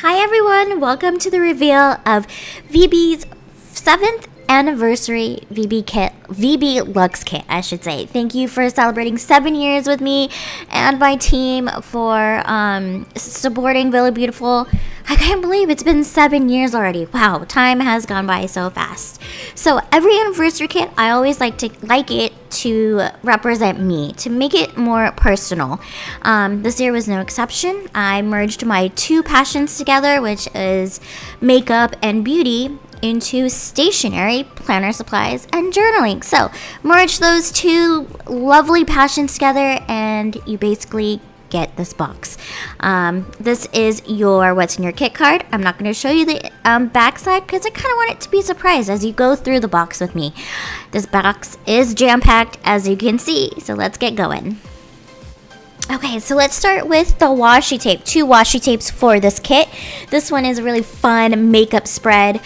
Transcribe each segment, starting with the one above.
Hi everyone, welcome to the reveal of VB's 7th anniversary VB Luxe Kit, I should say. Thank you for celebrating 7 years with me and my team for supporting villabeauTIFFul. I can't believe it's been 7 years already. Wow, time has gone by so fast. So every anniversary kit, I always like it to represent me, to make it more personal. This year was no exception. I merged my two passions together, which is makeup and beauty, into stationery, planner supplies, and journaling. So merge those two lovely passions together and you basically get this box. This is your what's in your kit card. I'm not going to show you the back side because I kind of want it to be a surprise as you go through the box with me. This box is jam-packed as you can see, so let's get going. Okay, so let's start with the washi tape. 2 washi tapes for this kit. This one is a really fun makeup spread,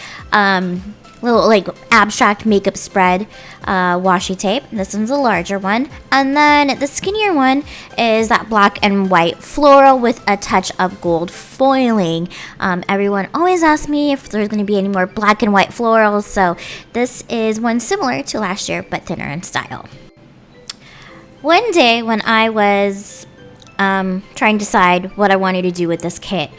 little like abstract makeup spread washi tape. This one's a larger one. And then the skinnier one is that black and white floral with a touch of gold foiling. Everyone always asks me if there's going to be any more black and white florals, so this is one similar to last year but thinner in style. One day when I was trying to decide what I wanted to do with this kit,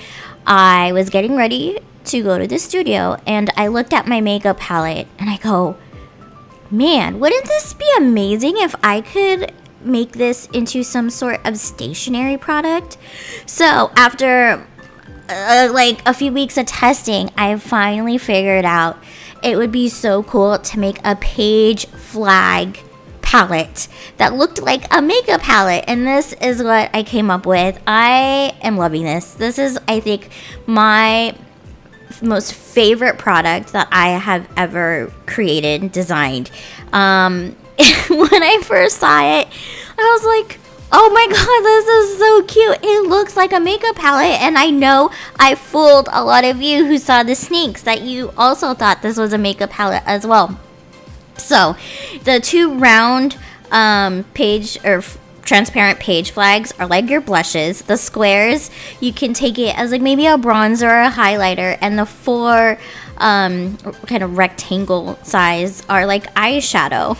I was getting ready to go to the studio and I looked at my makeup palette and I go, man, wouldn't this be amazing if I could make this into some sort of stationery product? So after like a few weeks of testing, I finally figured out it would be so cool to make a page flag palette that looked like a makeup palette, and this is what I came up with. I am loving this. This is, I think, my most favorite product that I have ever created and designed. When I first saw it, I was like, oh my god, this is so cute. It looks like a makeup palette, and I know I fooled a lot of you who saw the sneaks that you also thought this was a makeup palette as well. So the 2 round page or transparent page flags are like your blushes. The squares, you can take it as like maybe a bronzer or a highlighter, and the 4 kind of rectangle size are like eyeshadow.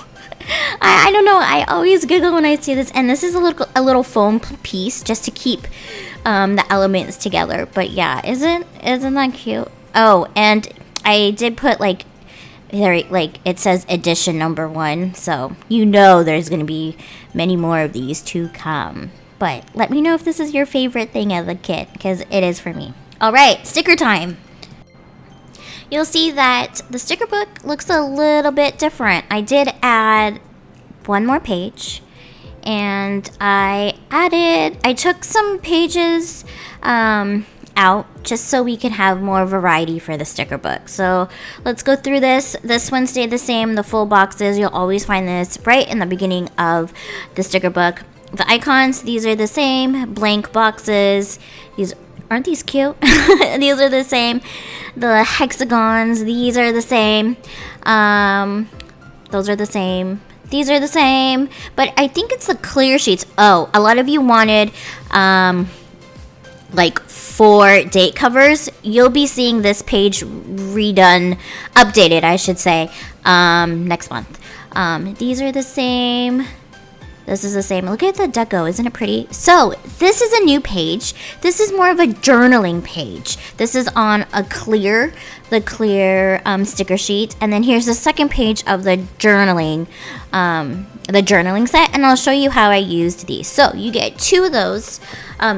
I don't know, I always giggle when I see this, and this is a little foam piece just to keep the elements together. But yeah, isn't that cute? Oh, and I did put like it says edition number 1, so you know there's gonna be many more of these to come. But let me know if this is your favorite thing of the kit, because it is for me. Alright, sticker time. You'll see that the sticker book looks a little bit different. I did add one more page, and I took some pages out just so we can have more variety for the sticker book. So let's go through this. This one stayed the same. The full boxes, you'll always find this right in the beginning of the sticker book. The icons, these are the same. Blank boxes, aren't these cute? These are the same. The hexagons, these are the same. Those are the same. These are the same. But I think it's the clear sheets. Oh, a lot of you wanted like 4 date covers. You'll be seeing this page updated, I should say, next month. These are the same. This is the same. Look at the deco, isn't it pretty? So this is a new page. This is more of a journaling page. This is on the clear sticker sheet, and then here's the second page of the journaling set, and I'll show you how I used these. So you get 2 of those,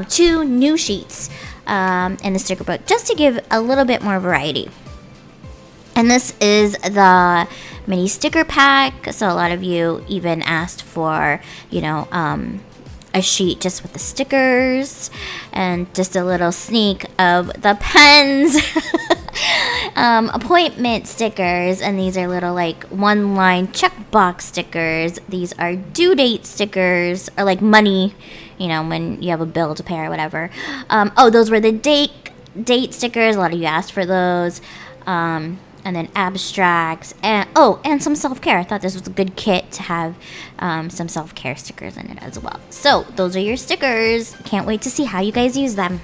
2 new sheets in the sticker book, just to give a little bit more variety. And this is the mini sticker pack. So a lot of you even asked for, a sheet just with the stickers, and just a little sneak of the pens. Appointment stickers, and these are little like 1-line checkbox stickers. These are due date stickers, or like money, when you have a bill to pay or whatever. Those were the date stickers. A lot of you asked for those. And then abstracts, and some self-care. I thought this was a good kit to have some self-care stickers in it as well. So those are your stickers. Can't wait to see how you guys use them.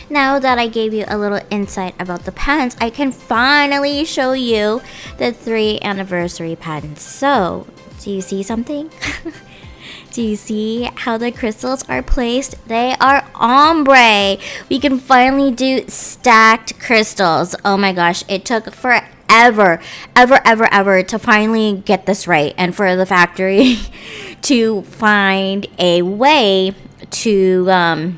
Now that I gave you a little insight about the pens, I can finally show you the 3 anniversary pens. So, do you see something? Do you see how the crystals are placed? They are ombre. We can finally do stacked crystals. Oh my gosh, it took forever, ever to finally get this right, and for the factory to find a way to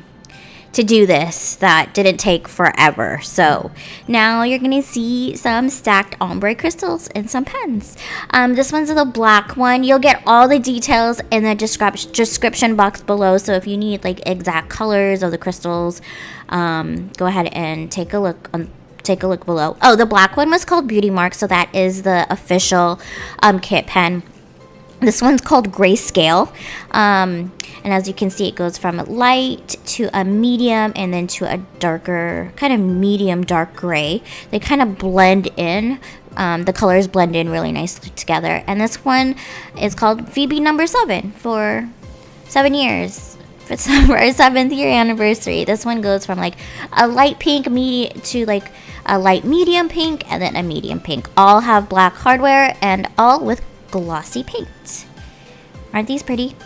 do this that didn't take forever. So now you're gonna see some stacked ombre crystals in some pens. This one's the black one. You'll get all the details in the description box below, so if you need like exact colors of the crystals, go ahead and take a look below. Oh, the black one was called Beauty Marks, so that is the official kit pen. This one's called Grayscale, and as you can see, it goes from a light to a medium and then to a darker, kind of medium dark gray. They kind of blend in. The colors blend in really nicely together. And this one is called VB No.7 for 7 years. It's our 7th year anniversary. This one goes from like a light pink to like a light medium pink and then a medium pink. All have black hardware and all with glossy paint. Aren't these pretty?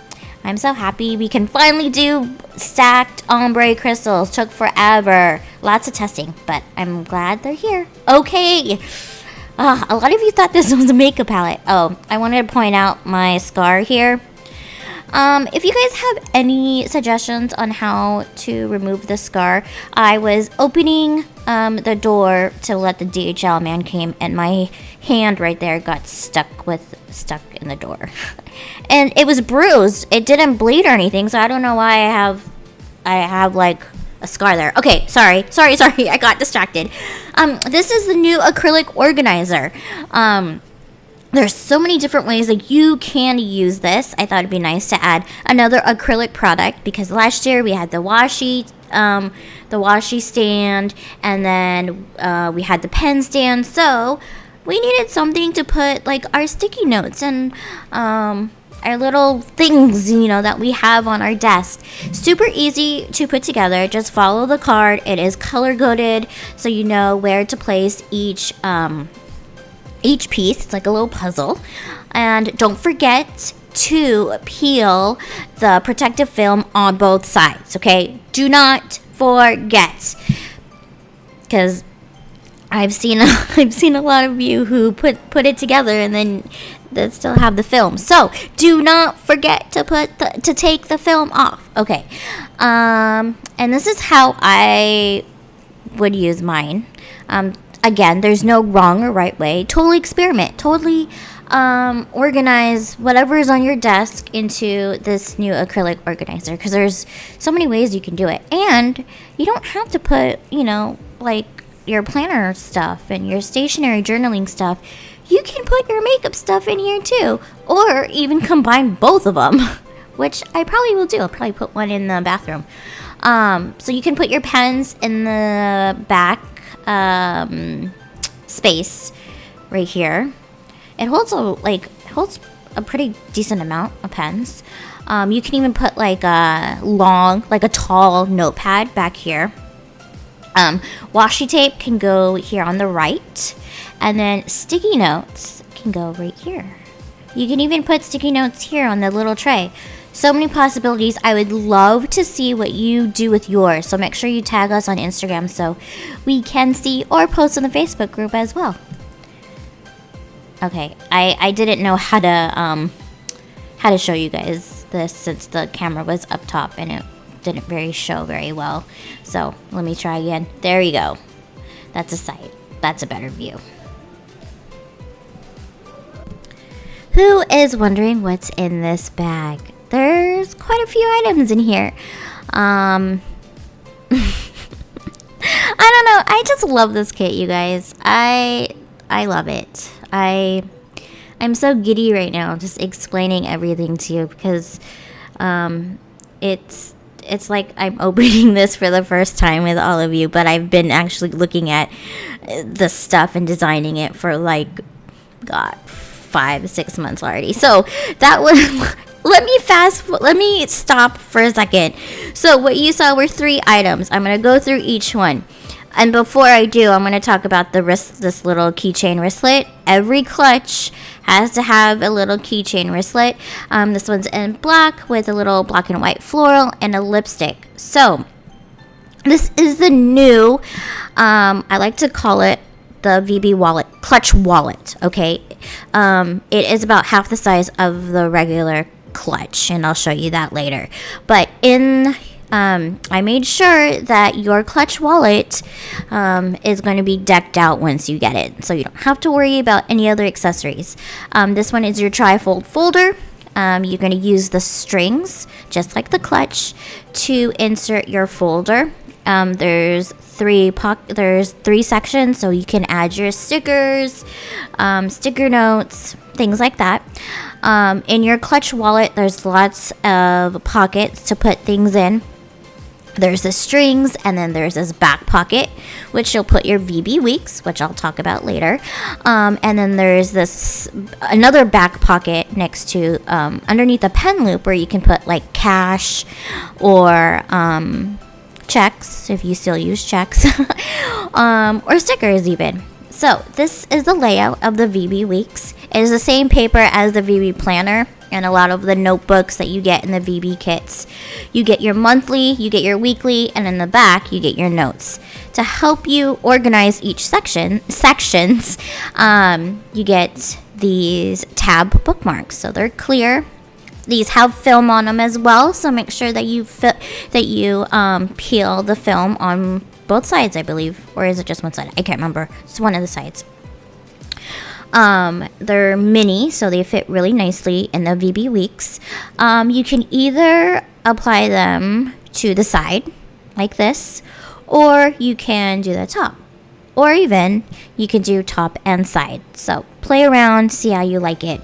I'm so happy we can finally do stacked ombre crystals. Took forever. Lots of testing, but I'm glad they're here. Okay. A lot of you thought this was a makeup palette. Oh, I wanted to point out my scar here. If you guys have any suggestions on how to remove the scar, I was opening the door to let the DHL man came, and my hand right there got stuck in the door. And it was bruised. It didn't bleed or anything, so I don't know why I have like a scar there. Okay, sorry. I got distracted. This is the new acrylic organizer. There's so many different ways that you can use this. I thought it'd be nice to add another acrylic product because last year we had the washi stand, and then we had the pen stand. So we needed something to put like our sticky notes and our little things, that we have on our desk. Super easy to put together. Just follow the card. It is color coded, so you know where to place each piece. It's like a little puzzle. And don't forget to peel the protective film on both sides, okay? Do not forget, because I've seen a lot of you who put it together and then they still have the film. So do not forget to take the film off. Okay. And this is how I would use mine. Again, there's no wrong or right way. Totally experiment. Totally organize whatever is on your desk into this new acrylic organizer, because there's so many ways you can do it. And you don't have to put, like your planner stuff and your stationery journaling stuff. You can put your makeup stuff in here too, or even combine both of them, which I probably will do. I'll probably put one in the bathroom. So you can put your pens in the back space right here. It holds a pretty decent amount of pens. You can even put like a tall notepad back here. Washi tape can go here on the right, and then sticky notes can go right here. You can even put sticky notes here on the little tray. So many possibilities. I would love to see what you do with yours, so make sure you tag us on Instagram so we can see, or post in the Facebook group as well. Okay, I didn't know how to show you guys this since the camera was up top and it didn't show very well. So let me try again. There you go. That's a sight. That's a better view. Who is wondering what's in this bag? There's quite a few items in here. I don't know. I just love this kit, you guys. I love it. I'm so giddy right now just explaining everything to you, because it's like I'm opening this for the first time with all of you, but I've been actually looking at the stuff and designing it for 5-6 months already. So that was let me stop for a second. So what you saw were 3 items. I'm going to go through each one. And before I do, I'm going to talk about this little keychain wristlet. Every clutch has to have a little keychain wristlet. This one's in black with a little black and white floral and a lipstick. So this is the new, I like to call it the VB wallet, clutch wallet, okay? It is about half the size of the regular clutch, and I'll show you that later. But I made sure that your clutch wallet is going to be decked out once you get it, so you don't have to worry about any other accessories. This one is your tri-fold folder. You're going to use the strings, just like the clutch, to insert your folder. There's 3 sections, so you can add your stickers, sticker notes, things like that. In your clutch wallet, there's lots of pockets to put things in. There's the strings, and then there's this back pocket, which you'll put your VBWeeks, which I'll talk about later. And then there's this another back pocket next to underneath the pen loop, where you can put like cash or checks, if you still use checks, or stickers even. So this is the layout of the VBWeeks. It is the same paper as the VB Planner and a lot of the notebooks that you get in the VB kits. You get your monthly, you get your weekly, and in the back you get your notes. To help you organize each sections, you get these tab bookmarks. So they're clear. These have film on them as well, so make sure that you peel the film on both sides, I believe. Or is it just one side? I can't remember. It's one of the sides. They're mini, so they fit really nicely in the VBWeeks. You can either apply them to the side, like this, or you can do the top. Or even, you can do top and side. So, play around, see how you like it.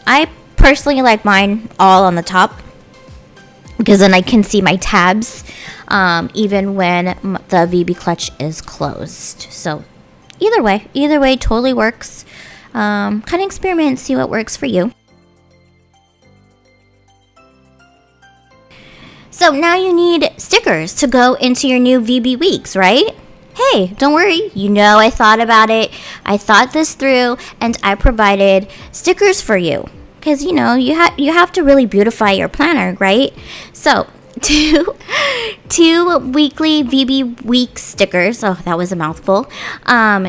I personally like mine all on the top, because then I can see my tabs, even when the VB clutch is closed. So, either way totally works. Kind of experiment, see what works for you. So now you need stickers to go into your new VBWeeks, right? Hey, don't worry. You know I thought about it. I thought this through, and I provided stickers for you. Because, you know, you have to really beautify your planner, right? So, two weekly VBWeeks stickers. Oh, that was a mouthful.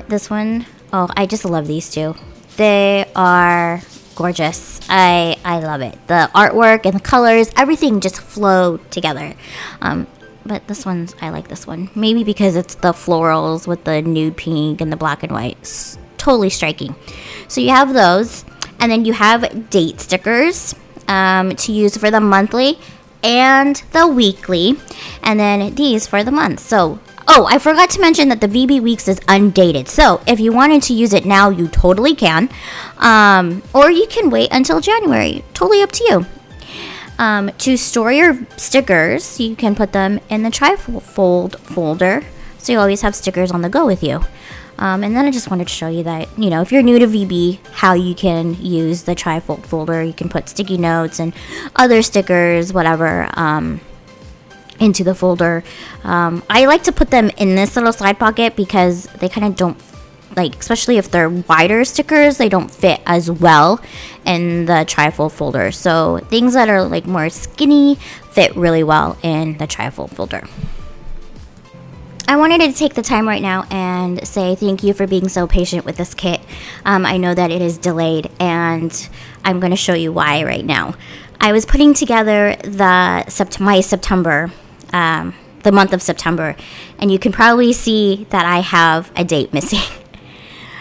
This one, oh, I just love these two. They are gorgeous. I love it. The artwork and the colors, everything just flowed together. But I like this one. Maybe because it's the florals with the nude pink and the black and white. It's totally striking. So you have those. And then you have date stickers to use for the monthly and the weekly. And then these for the month. So, oh, I forgot to mention that the VBWeeks is undated. So if you wanted to use it now, you totally can. Or you can wait until January. Totally up to you. To store your stickers, you can put them in the tri-fold folder. So you always have stickers on the go with you. And then I just wanted to show you that, you know, if you're new to VB, how you can use the tri-fold folder. You can put sticky notes and other stickers, whatever, into the folder. I like to put them in this little side pocket because they kind of don't, like, especially if they're wider stickers, they don't fit as well in the tri-fold folder. So things that are like more skinny fit really well in the tri-fold folder. I wanted to take the time right now and say thank you for being so patient with this kit. I know that it is delayed, and I'm going to show you why right now. I was putting together my September, the month of September, and you can probably see that I have a date missing.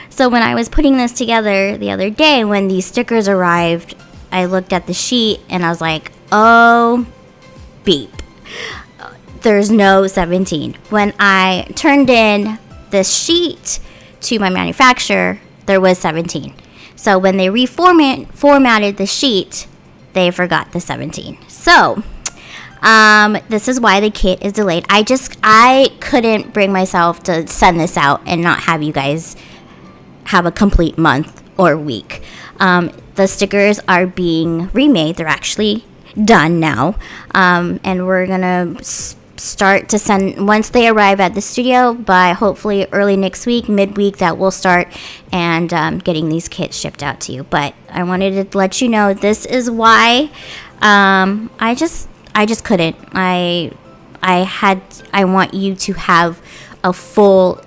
So when I was putting this together the other day, when these stickers arrived, I looked at the sheet and I was like, oh, beep. There's no 17. When I turned in this sheet to my manufacturer, there was 17. So when they formatted the sheet, they forgot the 17. So this is why the kit is delayed. I couldn't bring myself to send this out and not have you guys have a complete month or week. The stickers are being remade. They're actually done now. And we're gonna start to send, once they arrive at the studio, by hopefully early next week, midweek, that we'll start and getting these kits shipped out to you. But I wanted to let you know this is why I just couldn't. I want you to have a full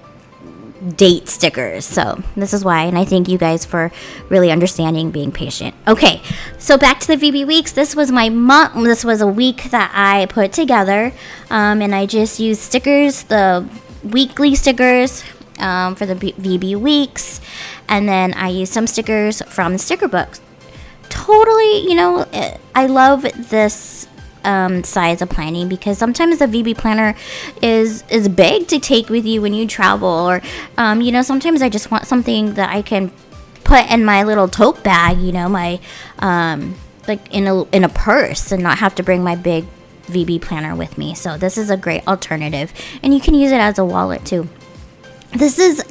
date stickers, so this is why, and I thank you guys for really understanding, being patient. Okay, so back to the VB weeks. This was my month. This was a week that I put together, and I just used stickers, the weekly stickers for the VB weeks, and then I used some stickers from the sticker books. Totally, I love this size of planning, because sometimes the VB planner is big to take with you when you travel, or sometimes I just want something that I can put in my little tote bag, my like in a purse, and not have to bring my big VB planner with me. So this is a great alternative, and you can use it as a wallet too. This is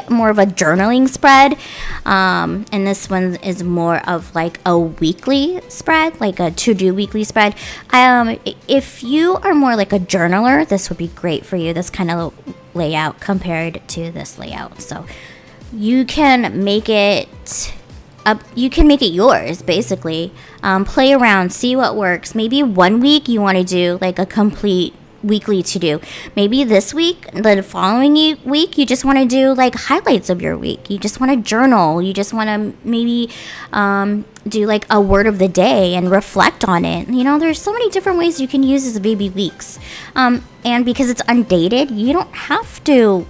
more of a journaling spread, and this one is more of like a weekly spread, like a to-do weekly spread. If you are more like a journaler, this would be great for you, this kind of layout compared to this layout. So you can make it up, you can make it yours, basically. Play around, see what works. Maybe one week you want to do like a complete weekly to do. Maybe this week, the following week, you just want to do like highlights of your week. You just want to journal. You just want to maybe do like a word of the day and reflect on it. There's so many different ways you can use this VB weeks. And because it's undated, you don't have to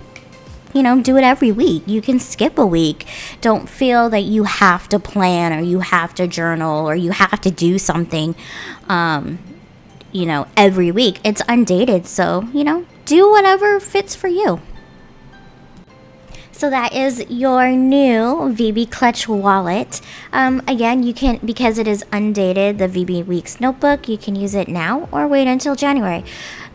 do it every week. You can skip a week. Don't feel that you have to plan, or you have to journal, or you have to do something every week. It's undated, so do whatever fits for you. So that is your new VB Clutch wallet. Again, you can, because it is undated, the VBWeeks Notebook, you can use it now or wait until January.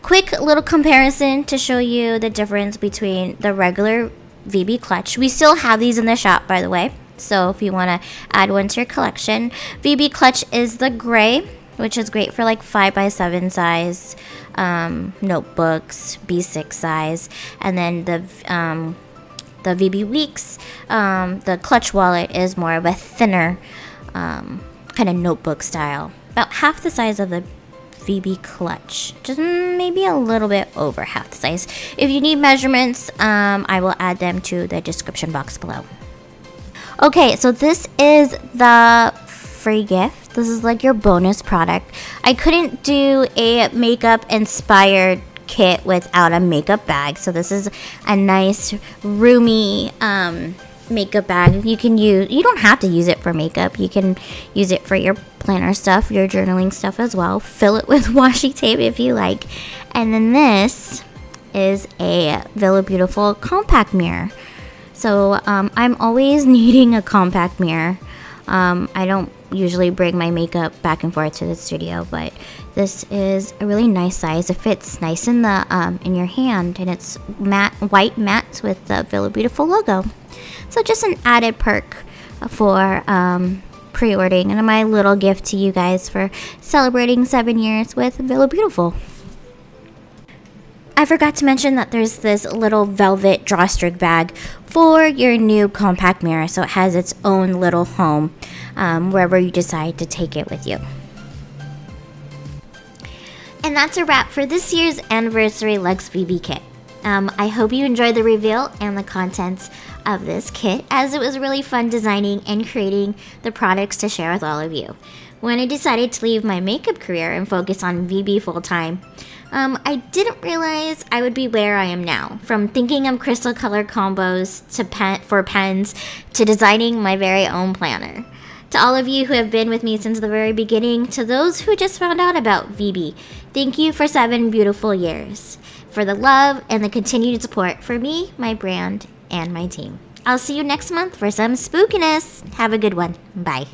Quick little comparison to show you the difference between the regular VB Clutch. We still have these in the shop, by the way, so if you want to add one to your collection. VB Clutch is the gray, which is great for like 5x7 size notebooks, B6 size, and then the VB Weeks, the Clutch wallet, is more of a thinner kind of notebook style, about half the size of the VB Clutch, just maybe a little bit over half the size. If you need measurements, I will add them to the description box below. Okay, so this is the free gift. This is like your bonus product. I couldn't do a makeup inspired kit without a makeup bag, so this is a nice roomy makeup bag. You don't have to use it for makeup. You can use it for your planner stuff, your journaling stuff as well. Fill it with washi tape if you like. And then this is a villabeauTIFFul compact mirror. So I'm always needing a compact mirror. I don't usually bring my makeup back and forth to the studio, but this is a really nice size. It fits nice in the in your hand, and it's matte, white matte with the villabeauTIFFul logo. So just an added perk for pre-ordering, and my little gift to you guys for celebrating 7 years with villabeauTIFFul. I forgot to mention that there's this little velvet drawstring bag for your new compact mirror, so it has its own little home wherever you decide to take it with you. And that's a wrap for this year's anniversary Luxe VBKit. I hope you enjoyed the reveal and the contents of this kit, as it was really fun designing and creating the products to share with all of you. When I decided to leave my makeup career and focus on VB full-time, I didn't realize I would be where I am now. From thinking of crystal color combos for pens to designing my very own planner. To all of you who have been with me since the very beginning, to those who just found out about VB, thank you for 7 beautiful years, for the love and the continued support for me, my brand, and my team. I'll see you next month for some spookiness. Have a good one. Bye.